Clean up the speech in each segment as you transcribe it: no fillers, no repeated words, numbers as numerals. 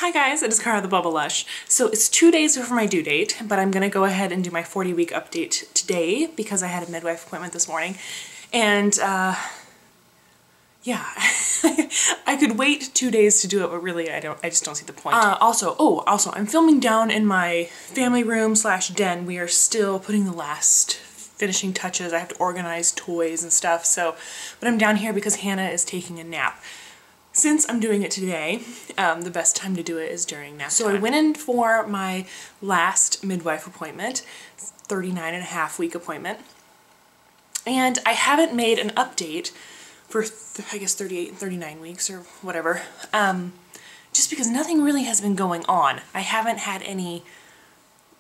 Hi guys, it is Cara theBubblelush. So it's 2 days before my due date, but I'm gonna go ahead and do my 40-week update today because I had a midwife appointment this morning. And yeah, I could wait 2 days to do it, but really I just don't see the point. Also, I'm filming down in my family room / den. We are still putting the last finishing touches. I have to organize toys and stuff, but I'm down here because Hannah is taking a nap. Since I'm doing it today, the best time to do it is during nap time. So I went in for my last midwife appointment, 39.5-week appointment, and I haven't made an update for, I guess, 38 and 39 weeks or whatever, just because nothing really has been going on. I haven't had any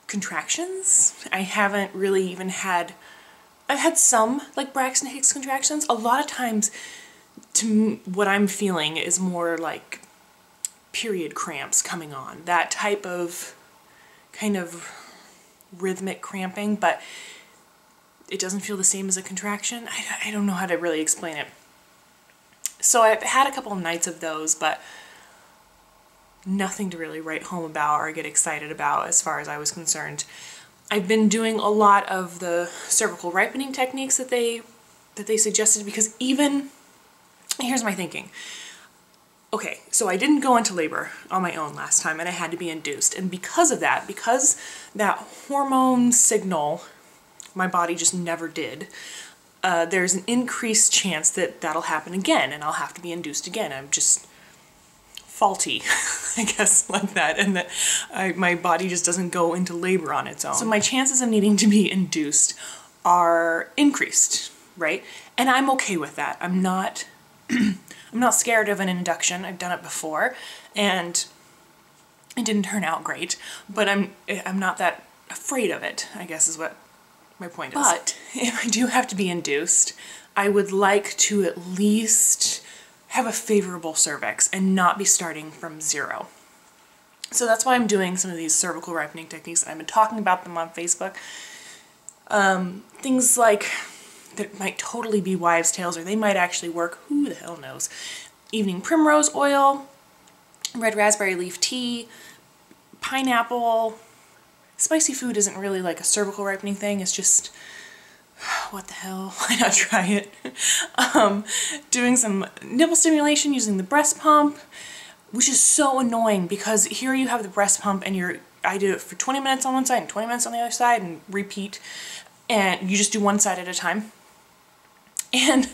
contractions. I haven't really even had, I've had some like Braxton Hicks contractions. A lot of times, what I'm feeling is more like period cramps coming on, that type of kind of rhythmic cramping, but it doesn't feel the same as a contraction. I don't know how to really explain it. So I've had a couple of nights of those, but nothing to really write home about or get excited about as far as I was concerned. I've been doing a lot of the cervical ripening techniques that they suggested, because even here's my thinking. Okay, so I didn't go into labor on my own last time and I had to be induced. And because of that, because that hormone signal, my body just never did, there's an increased chance that that'll happen again and I'll have to be induced again. I'm just faulty, I guess, like that, and that my body just doesn't go into labor on its own. So my chances of needing to be induced are increased, right? And I'm okay with that. I'm not scared of an induction. I've done it before and it didn't turn out great, but I'm not that afraid of it, I guess is what my point is. But if I do have to be induced, I would like to at least have a favorable cervix and not be starting from zero. So that's why I'm doing some of these cervical ripening techniques. I've been talking about them on Facebook. Things like that might totally be wives' tales, or they might actually work, who the hell knows. Evening primrose oil, red raspberry leaf tea, pineapple. Spicy food isn't really like a cervical ripening thing, it's just, what the hell, why not try it? Doing some nipple stimulation using the breast pump, which is so annoying because here you have the breast pump and I do it for 20 minutes on one side and 20 minutes on the other side and repeat, and you just do one side at a time. And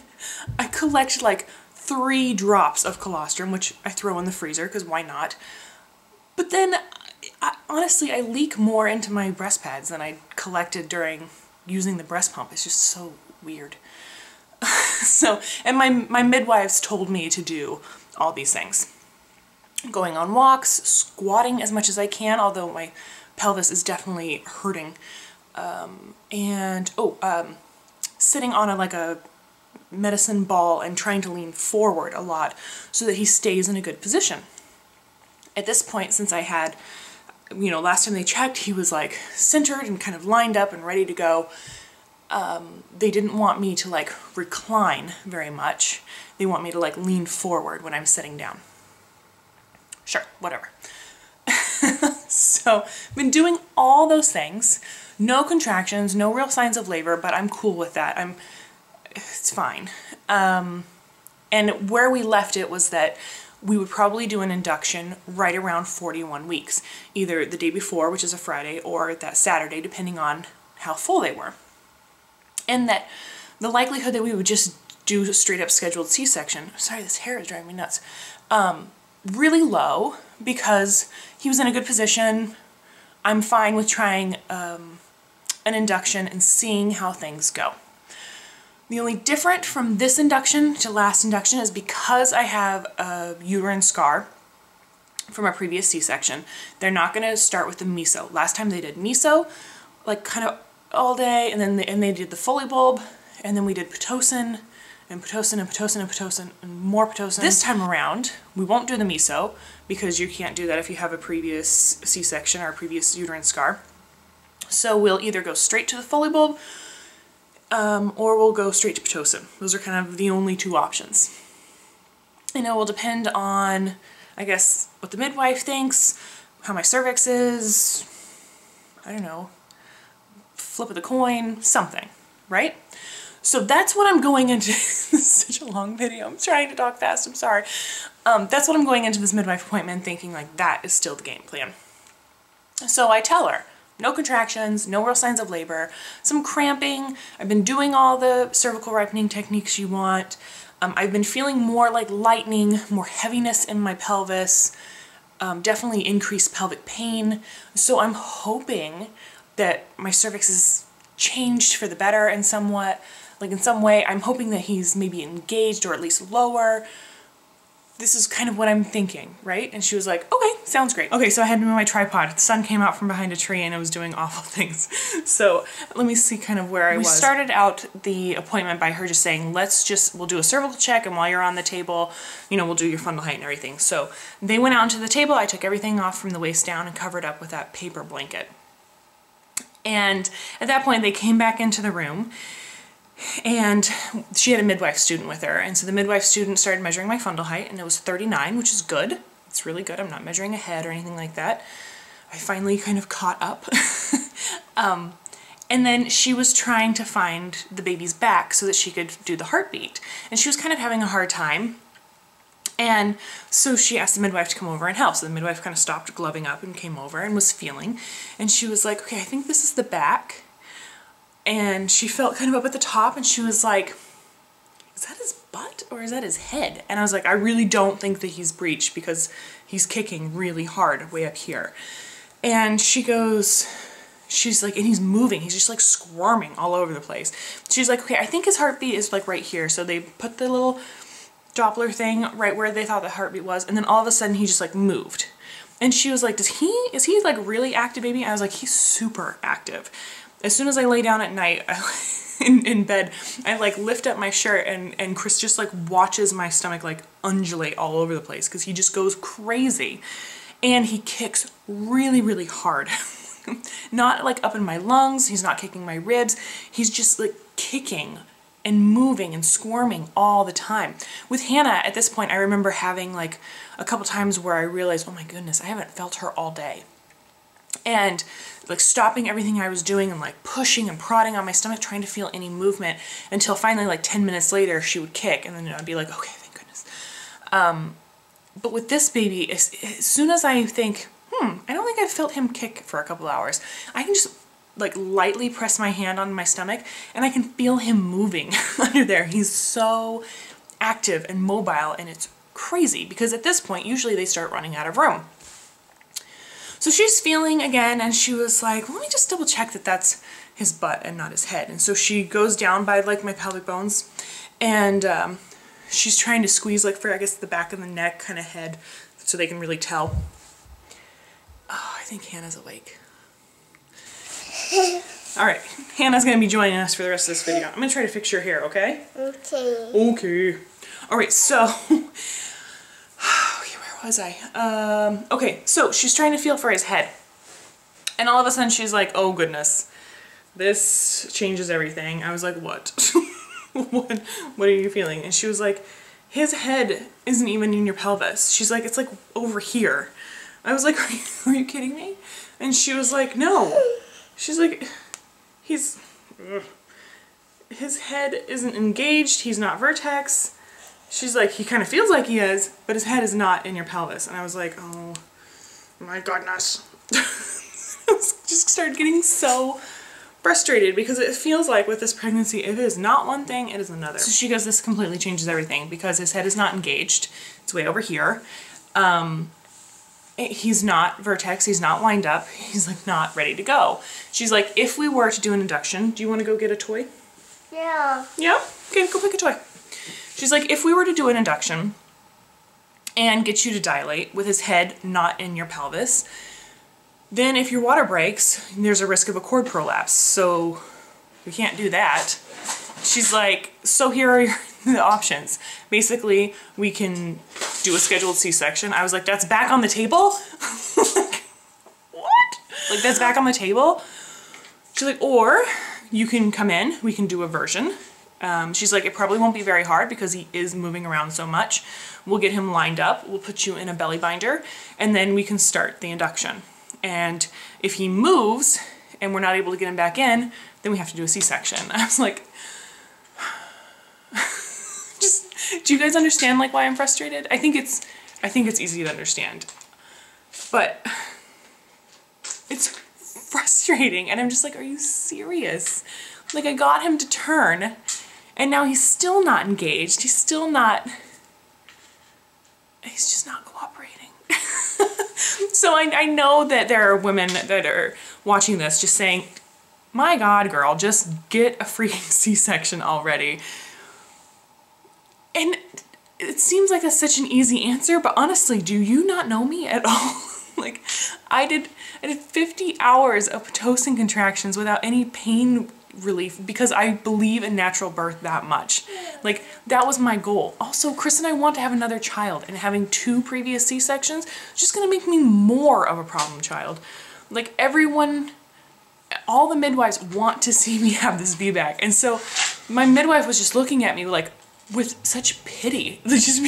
I collect like 3 drops of colostrum, which I throw in the freezer because why not? But then, honestly, I leak more into my breast pads than I collected during using the breast pump. It's just so weird. And my midwives told me to do all these things. Going on walks, squatting as much as I can, although my pelvis is definitely hurting. Sitting on a medicine ball and trying to lean forward a lot so that he stays in a good position. At this point, since I had, last time they checked, he was like centered and kind of lined up and ready to go. They didn't want me to like recline very much. They want me to like lean forward when I'm sitting down. Sure, whatever. So, I've been doing all those things. No contractions, no real signs of labor, but I'm cool with that. It's fine. And where we left it was that we would probably do an induction right around 41 weeks, either the day before, which is a Friday, or that Saturday, depending on how full they were. And that the likelihood that we would just do a straight up scheduled C-section, sorry, this hair is driving me nuts, really low because he was in a good position. I'm fine with trying an induction and seeing how things go. The only different from this induction to last induction is because I have a uterine scar from a previous C-section, they're not going to start with the meso. Last time they did meso, like kind of all day, and then they did the Foley bulb, and then we did Pitocin, and Pitocin, and Pitocin, and Pitocin, and more Pitocin. This time around, we won't do the meso, because you can't do that if you have a previous C-section or a previous uterine scar. So we'll either go straight to the Foley bulb, or we'll go straight to Pitocin. Those are kind of the only 2 options. And it will depend on I guess what the midwife thinks, how my cervix is, I don't know, flip of the coin, something, right? So that's what I'm going into. This is such a long video. I'm trying to talk fast, I'm sorry. That's what I'm going into this midwife appointment thinking, like, that is still the game plan. So I tell her, no contractions, no real signs of labor, some cramping. I've been doing all the cervical ripening techniques you want. I've been feeling more like lightening, more heaviness in my pelvis, definitely increased pelvic pain. So I'm hoping that my cervix is changed for the better in somewhat, like in some way. I'm hoping that he's maybe engaged or at least lower. This is kind of what I'm thinking, right? And she was like, okay, sounds great. Okay, so I had to move my tripod. The sun came out from behind a tree and it was doing awful things. So let me see kind of where I was. We started out the appointment by her just saying, we'll do a cervical check, and while you're on the table, you know, we'll do your fundal height and everything. So they went out onto the table. I took everything off from the waist down and covered up with that paper blanket. And at that point, they came back into the room, and she had a midwife student with her. And so the midwife student started measuring my fundal height, and it was 39, which is good. It's really good. I'm not measuring a head or anything like that. I finally kind of caught up. And then she was trying to find the baby's back so that she could do the heartbeat. And she was kind of having a hard time. And so she asked the midwife to come over and help. So the midwife kind of stopped gloving up and came over and was feeling. And she was like, okay, I think this is the back. And she felt kind of up at the top, and she was like, is that his butt or is that his head? And I was like, I really don't think that he's breached because he's kicking really hard way up here. And she goes, she's like, and he's moving. He's just like squirming all over the place. She's like, okay, I think his heartbeat is like right here. So they put the little Doppler thing right where they thought the heartbeat was. And then all of a sudden he just like moved. And she was like, is he like really active, baby? I was like, he's super active. As soon as I lay down at night in bed, I like lift up my shirt, and Chris just like watches my stomach like undulate all over the place because he just goes crazy. And he kicks really, really hard. Not like up in my lungs, he's not kicking my ribs, he's just like kicking and moving and squirming all the time. With Hannah, at this point, I remember having like a couple times where I realized, oh my goodness, I haven't felt her all day. And like stopping everything I was doing and like pushing and prodding on my stomach, trying to feel any movement, until finally like 10 minutes later she would kick, and then I'd be like, okay, thank goodness. But with this baby, as soon as I think, I don't think I've felt him kick for a couple hours, I can just like lightly press my hand on my stomach and I can feel him moving under there. He's so active and mobile, and it's crazy because at this point usually they start running out of room. So she's feeling again, and she was like, let me just double check that that's his butt and not his head. And so she goes down by like my pelvic bones, and she's trying to squeeze like for, I guess, the back of the neck, kind of head, so they can really tell. Oh, I think Hannah's awake. All right, Hannah's gonna be joining us for the rest of this video. I'm gonna try to fix your hair, okay? Okay. Okay. All right, so, was I? Okay, so she's trying to feel for his head. And all of a sudden she's like, oh goodness, this changes everything. I was like, what? What are you feeling? And she was like, his head isn't even in your pelvis. She's like, it's like over here. I was like, are you kidding me? And she was like, no. She's like, his head isn't engaged. He's not vertex. She's like, he kind of feels like he is, but his head is not in your pelvis. And I was like, oh my goodness. I just started getting so frustrated because it feels like with this pregnancy, if it is not one thing, it is another. So she goes, this completely changes everything because his head is not engaged. It's way over here. He's not vertex. He's not lined up. He's like not ready to go. She's like, if we were to do an induction, do you want to go get a toy? Yeah. Yeah? Okay, go pick a toy. She's like, if we were to do an induction and get you to dilate with his head not in your pelvis, then if your water breaks, there's a risk of a cord prolapse. So we can't do that. She's like, so here are the options. Basically, we can do a scheduled C-section. I was like, that's back on the table? Like, what? Like, that's back on the table? She's like, or you can come in, we can do a version, She's like, it probably won't be very hard because he is moving around so much. We'll get him lined up. We'll put you in a belly binder and then we can start the induction. And if he moves and we're not able to get him back in, then we have to do a C-section. I was like, do you guys understand like why I'm frustrated? I think it's easy to understand, but it's frustrating. And I'm just like, are you serious? Like, I got him to turn and now he's still not engaged. He's just not cooperating. So I know that there are women that are watching this just saying, my God, girl, just get a freaking C-section already. And it seems like that's such an easy answer, but honestly, do you not know me at all? Like, I did 50 hours of Pitocin contractions without any pain relief because I believe in natural birth that much. Like, that was my goal. Also, Chris and I want to have another child, and having 2 previous C-sections is just gonna make me more of a problem child. Like, everyone, all the midwives want to see me have this VBAC. And so my midwife was just looking at me like, with such pity. Just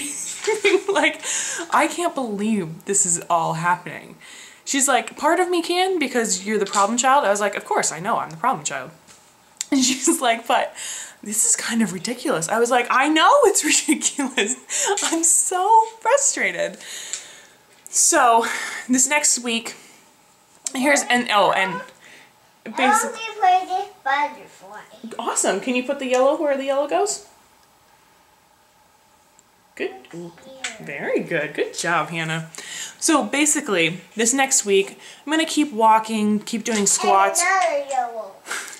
being like, I can't believe this is all happening. She's like, part of me can because you're the problem child. I was like, of course, I know I'm the problem child. And she's like, but this is kind of ridiculous. I was like, I know it's ridiculous. I'm so frustrated. So this next week, basically, awesome. Can you put the yellow where the yellow goes? Good. Very good. Good job, Hannah. So basically, this next week, I'm going to keep walking, keep doing squats,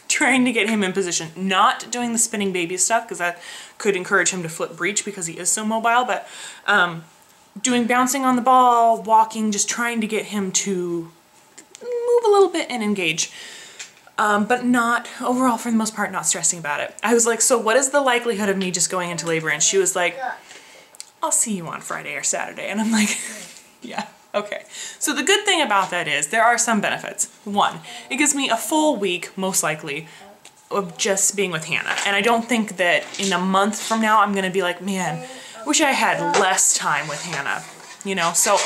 trying to get him in position. Not doing the spinning baby stuff because that could encourage him to flip breech because he is so mobile, but doing bouncing on the ball, walking, just trying to get him to move a little bit and engage. But not, overall, for the most part, not stressing about it. I was like, so what is the likelihood of me just going into labor? And she was like, I'll see you on Friday or Saturday. And I'm like, yeah, okay. So the good thing about that is there are some benefits. One, it gives me a full week, most likely, of just being with Hannah. And I don't think that in a month from now, I'm gonna be like, man, wish I had less time with Hannah, you know? So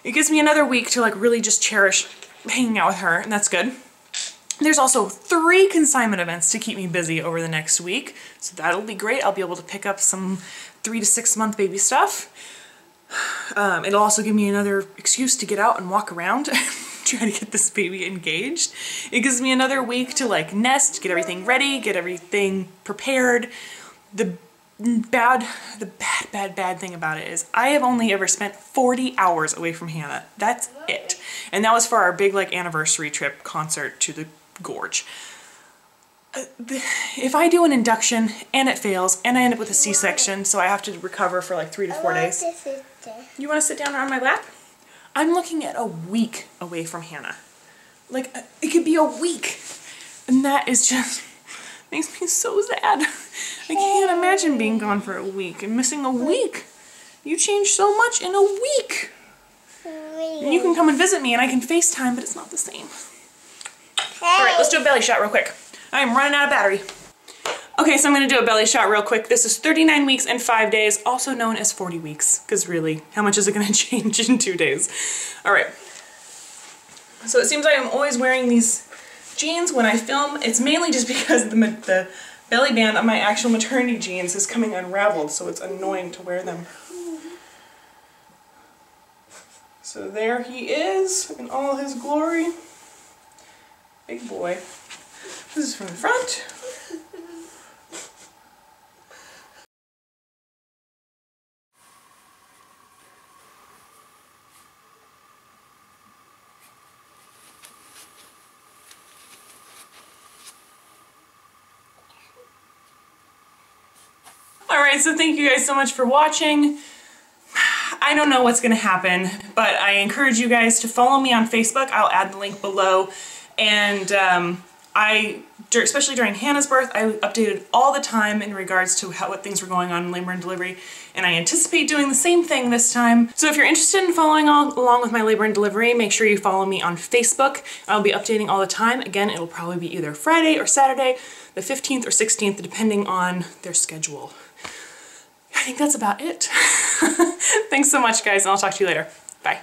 it gives me another week to like really just cherish hanging out with her, and that's good. There's also 3 consignment events to keep me busy over the next week. So that'll be great. I'll be able to pick up some 3 to 6 month baby stuff. It'll also give me another excuse to get out and walk around, try to get this baby engaged. It gives me another week to like nest, get everything ready, get everything prepared. The bad thing about it is I have only ever spent 40 hours away from Hannah. That's it. And that was for our big like anniversary trip concert to the gorge. If I do an induction and it fails and I end up with a C-section, so I have to recover for like 3 to 4 days. You want to sit down on my lap? I'm looking at a week away from Hannah. Like, it could be a week. And that is just, makes me so sad. I can't imagine being gone for a week and missing a week. You changed so much in a week. And you can come and visit me and I can FaceTime, but it's not the same. All right, let's do a belly shot real quick. I'm running out of battery. Okay, so I'm gonna do a belly shot real quick. This is 39 weeks and 5 days, also known as 40 weeks, because really, how much is it gonna change in 2 days? All right. So it seems like I'm always wearing these jeans when I film. It's mainly just because the belly band on my actual maternity jeans is coming unraveled, so it's annoying to wear them. So there he is in all his glory. Big boy. This is from the front. Alright, so thank you guys so much for watching. I don't know what's going to happen, but I encourage you guys to follow me on Facebook. I'll add the link below. And I especially during Hannah's birth, I updated all the time in regards to what things were going on in labor and delivery, and I anticipate doing the same thing this time. So if you're interested in following along with my labor and delivery, make sure you follow me on Facebook. I'll be updating all the time. Again, it'll probably be either Friday or Saturday, the 15th or 16th, depending on their schedule. I think that's about it. Thanks so much, guys, and I'll talk to you later. Bye.